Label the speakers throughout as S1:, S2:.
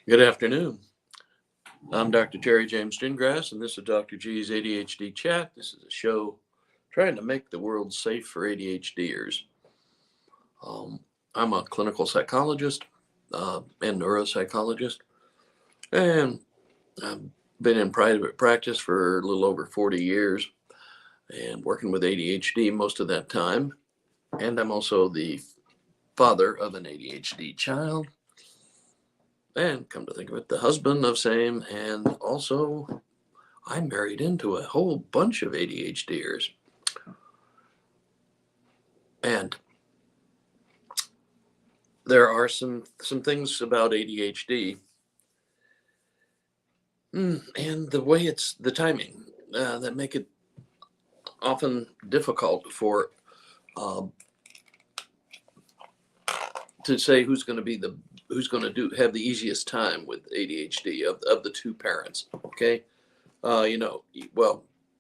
S1: Good afternoon. I'm Dr. Terry James Gingrass, and this is Dr. G's ADHD Chat. This is a show trying to make the world safe for ADHDers. Um, I'm a clinical psychologist and neuropsychologist, and I've been in private practice for a little over 40 years and working with ADHD most of that time. And I'm also the father of an ADHD child, and come to think of it, the husband of same, and also I married into a whole bunch of ADHDers. And there are some things about ADHD and the way it's the timing that make it often difficult for um, to say who's going to do have the easiest time with ADHD of the two parents. Okay, well,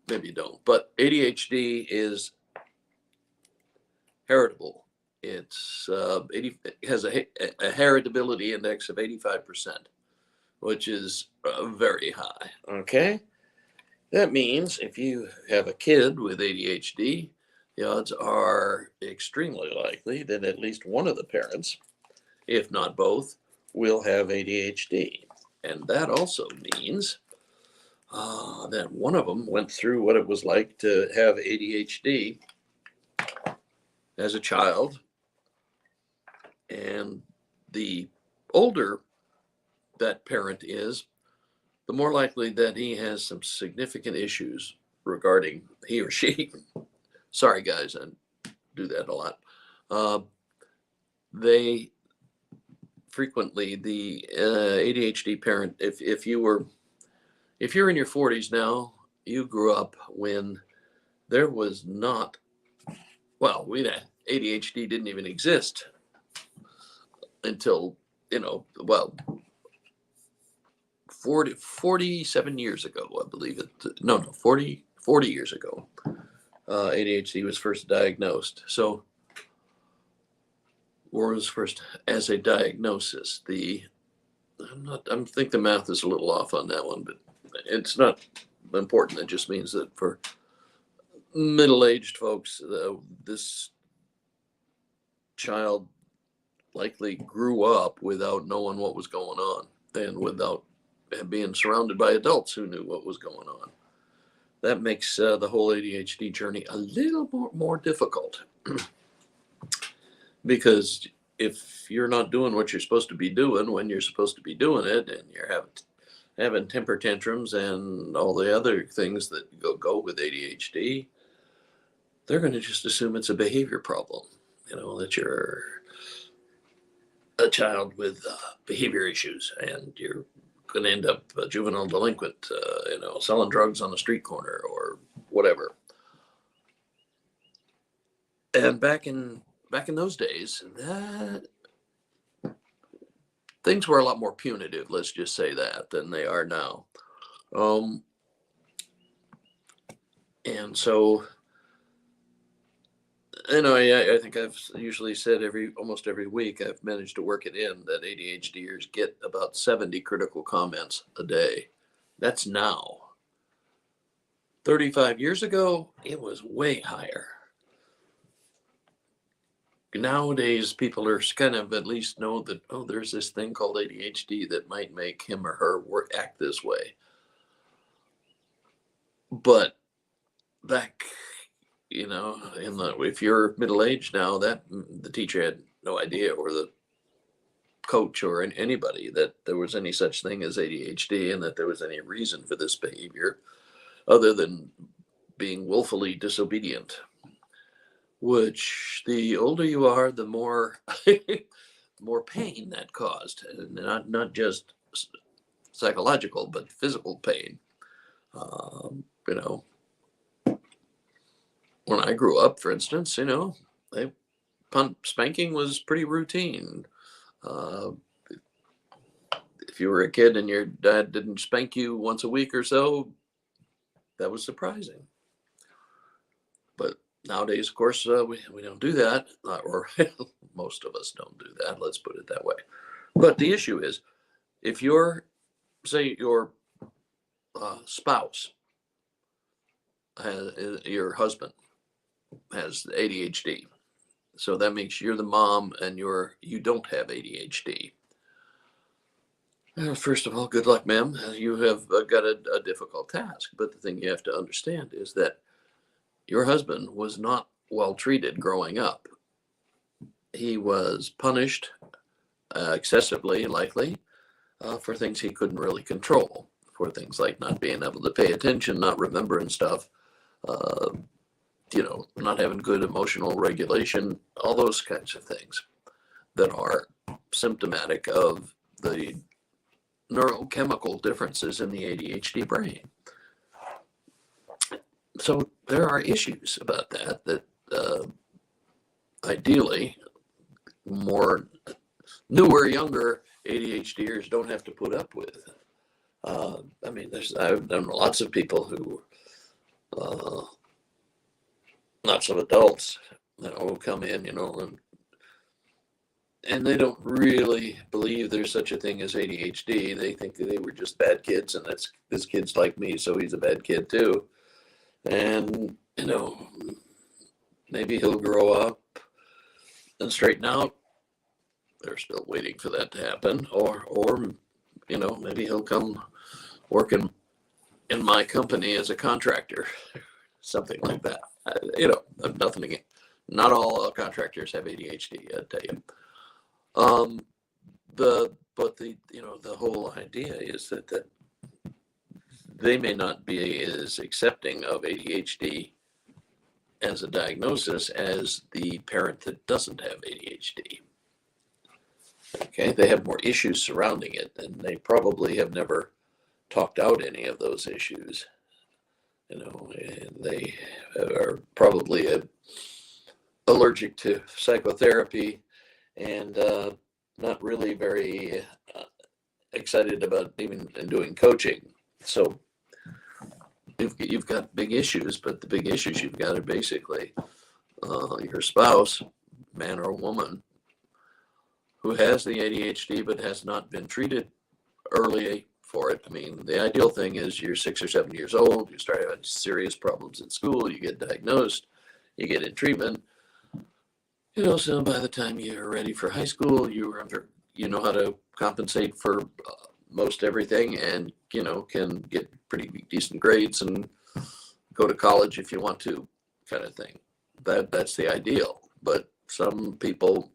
S1: maybe you don't, but ADHD is heritable. It has a heritability index of 85%, which is very high. Okay, that means if you have a kid with ADHD, the odds are extremely likely that at least one of the parents, if not both, will have ADHD. And that also means that one of them went through what it was like to have ADHD as a child. And the older that parent is, the more likely that he has some significant issues regarding he or she. Sorry, guys, I do that a lot. Uh, they frequently the ADHD parent. If you're in your 40s now, you grew up when there was not. Well, ADHD didn't even exist until 47 years ago, I believe it. No, 40 years ago, ADHD was first diagnosed. So, or was first as a diagnosis. I think the math is a little off on that one, but it's not important. It just means that for middle-aged folks, this child likely grew up without knowing what was going on and without being surrounded by adults who knew what was going on. That makes the whole ADHD journey a little more difficult because if you're not doing what you're supposed to be doing when you're supposed to be doing it, and you're having temper tantrums and all the other things that go with ADHD, they're going to just assume it's a behavior problem. That you're a child with behavior issues, and you're going to end up a juvenile delinquent, selling drugs on the street corner or whatever. And back in those days, that things were a lot more punitive. Let's just say that than they are now. And so, I think I've usually said almost every week I've managed to work it in that ADHDers get about 70 critical comments a day. That's now. 35 years ago, it was way higher. Nowadays, people are kind of at least know that, there's this thing called ADHD that might make him or her act this way. But back, if you're middle-aged now, that the teacher had no idea, or the coach or anybody, that there was any such thing as ADHD and that there was any reason for this behavior other than being willfully disobedient. Which the older you are, the more more pain that caused, and not just psychological but physical pain. When I grew up, for instance, spanking was pretty routine. Uh, if you were a kid and your dad didn't spank you once a week or so, that was surprising. But nowadays, of course, we don't do that, or most of us don't do that. Let's put it that way. But the issue is, if say your spouse your husband has ADHD, so that makes you're the mom and you don't have ADHD. First of all, good luck, ma'am. You have got a difficult task. But the thing you have to understand is that your husband was not well treated growing up. He was punished excessively, likely, for things he couldn't really control, for things like not being able to pay attention, not remembering stuff, uh, not having good emotional regulation, all those kinds of things that are symptomatic of the neurochemical differences in the ADHD brain. So there are issues about that ideally more newer, younger ADHDers don't have to put up with. I've known lots of people who, lots of adults, come in, and they don't really believe there's such a thing as ADHD. They think that they were just bad kids, and this kid's like me, so he's a bad kid too. And maybe he'll grow up and straighten out. They're still waiting for that to happen, or maybe he'll come work in my company as a contractor, something like that. Nothing again. Not all contractors have ADHD, I tell you. The whole idea is that they may not be as accepting of ADHD as a diagnosis as the parent that doesn't have ADHD. Okay, they have more issues surrounding it, and they probably have never talked out any of those issues. And they are probably allergic to psychotherapy and not really very excited about even doing coaching. So you've got big issues, but the big issues you've got are basically your spouse, man or woman, who has the ADHD but has not been treated early for it. I mean, the ideal thing is you're 6 or 7 years old, you start having serious problems in school, you get diagnosed, you get in treatment. So by the time you're ready for high school, you know how to compensate for most everything, and can get pretty decent grades and go to college if you want to, kind of thing. That's the ideal. But some people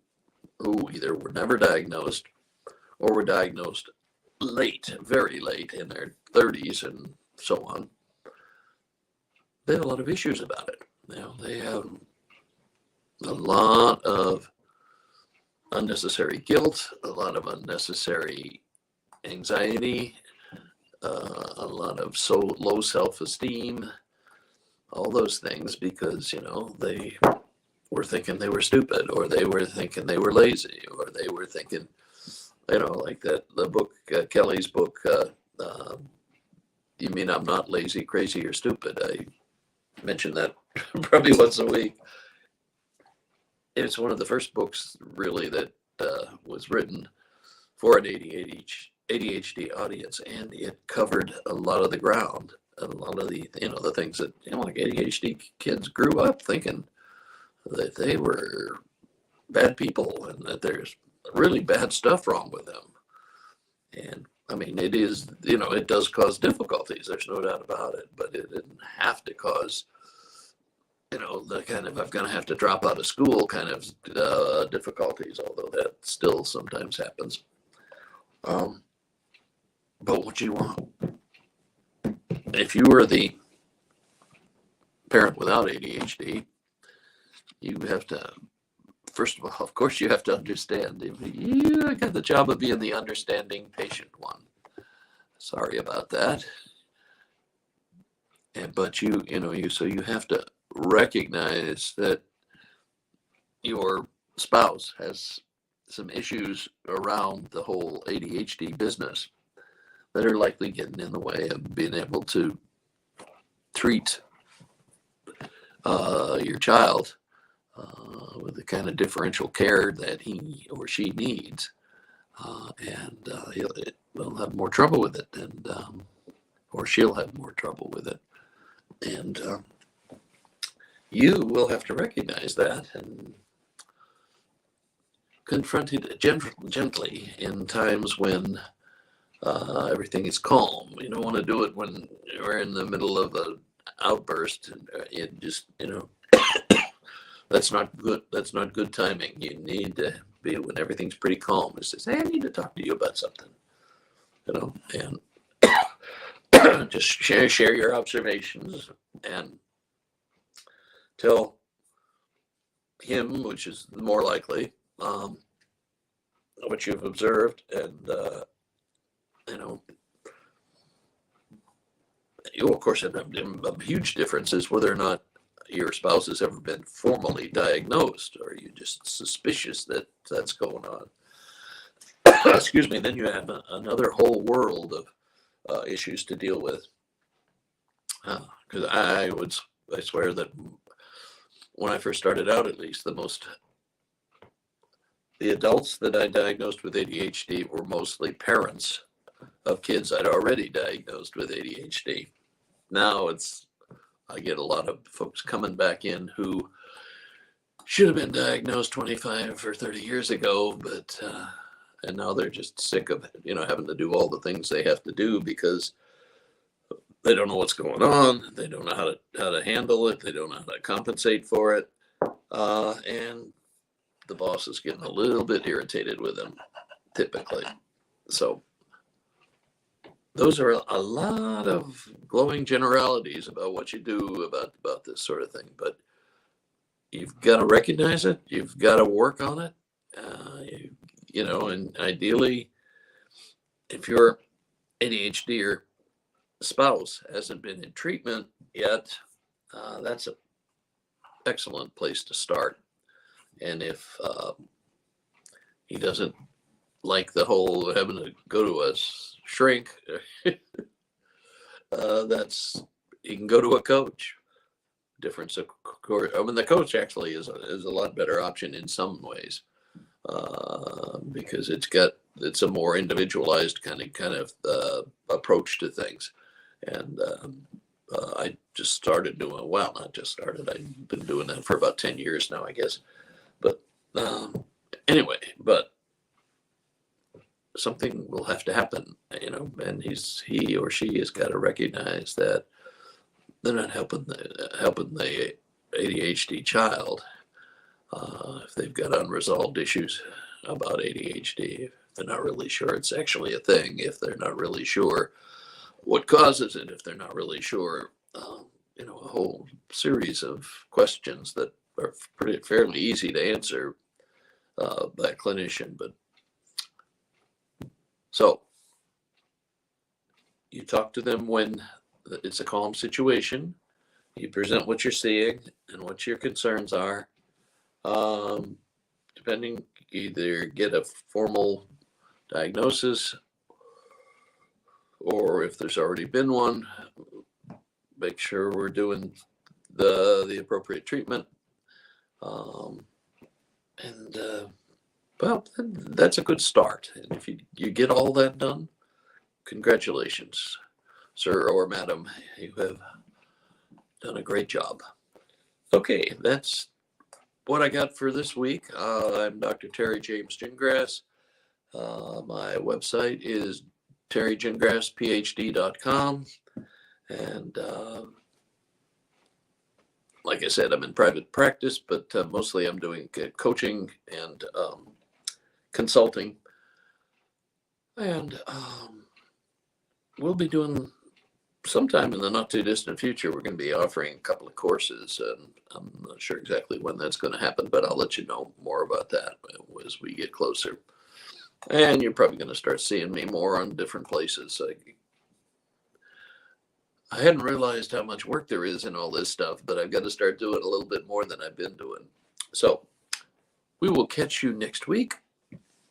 S1: who either were never diagnosed or were diagnosed late, very late, in their 30s and so on, they have a lot of issues about it. They have a lot of unnecessary guilt, a lot of unnecessary anxiety, a lot of so low self-esteem, all those things because, they were thinking they were stupid, or they were thinking they were lazy, or they were thinking, like the book, Kelly's book, You Mean I'm Not Lazy, Crazy, or Stupid? I mention that probably once a week. It's one of the first books really that was written for an ADHD audience, and it covered a lot of the ground, a lot of the the things that like ADHD kids grew up thinking that they were bad people and that there's really bad stuff wrong with them. And I mean, it is, it does cause difficulties. There's no doubt about it, but it didn't have to cause, the kind of, I'm going to have to drop out of school kind of difficulties, although that still sometimes happens. But what you want, if you were the parent without ADHD, you have to, first of all, of course, you have to understand. I got the job of being the understanding patient one. Sorry about that. But so you have to recognize that your spouse has some issues around the whole ADHD business that are likely getting in the way of being able to treat your child with the kind of differential care that he or she needs. and he'll have more trouble with it, and or she'll have more trouble with it. And you will have to recognize that and confront it gently in times when everything is calm. You don't want to do it when you're in the middle of an outburst. And it just, that's not good. That's not good timing. You need to be when everything's pretty calm. It says, hey, I need to talk to you about something, and just share your observations and tell him, which is more likely, what you've observed, and of course, a huge difference is whether or not your spouse has ever been formally diagnosed, or are you just suspicious that that's going on. Excuse me. Then you have another whole world of issues to deal with. Because I swear that when I first started out, at least, the adults that I diagnosed with ADHD were mostly parents of kids I'd already diagnosed with ADHD. Now I get a lot of folks coming back in who should have been diagnosed 25 or 30 years ago, but and now they're just sick of having to do all the things they have to do because they don't know what's going on. They don't know how to handle it. They don't know how to compensate for it, and the boss is getting a little bit irritated with them, typically. So those are a lot of glowing generalities about what you do about this sort of thing, but you've got to recognize it. You've got to work on it. And ideally, if your ADHD or spouse hasn't been in treatment yet, that's an excellent place to start. And if he doesn't like the whole having to go to a shrink, he can go to a coach. Difference, of course. I mean, the coach actually is a lot better option in some ways, because it's a more individualized kind of approach to things. And I just started doing, well, not just started. I've been doing that for about 10 years now, I guess. But anyway, but something will have to happen, and he or she has got to recognize that they're not helping the ADHD child if they've got unresolved issues about ADHD. If they're not really sure it's actually a thing, if they're not really sure what causes it, if they're not really sure, a whole series of questions that are fairly easy to answer by a clinician. But so you talk to them when it's a calm situation. You present what you're seeing and what your concerns are. Depending, either get a formal diagnosis, or if there's already been one, make sure we're doing the appropriate treatment. Well, that's a good start. And if you get all that done, congratulations, sir or madam. You have done a great job. Okay, that's what I got for this week. I'm Dr. Terry James Gingrass. My website is terrygingrassphd.com. And like I said, I'm in private practice, but mostly I'm doing coaching and consulting. And we'll be doing, sometime in the not too distant future, we're going to be offering a couple of courses, and I'm not sure exactly when that's going to happen, but I'll let you know more about that as we get closer. And you're probably going to start seeing me more on different places. I hadn't realized how much work there is in all this stuff, but I've got to start doing a little bit more than I've been doing. So we will catch you next week.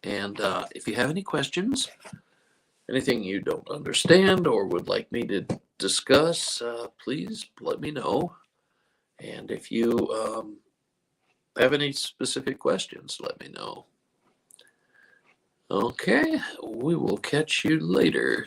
S1: And if you have any questions, anything you don't understand or would like me to discuss, please let me know. And if you have any specific questions, let me know. Okay, we will catch you later.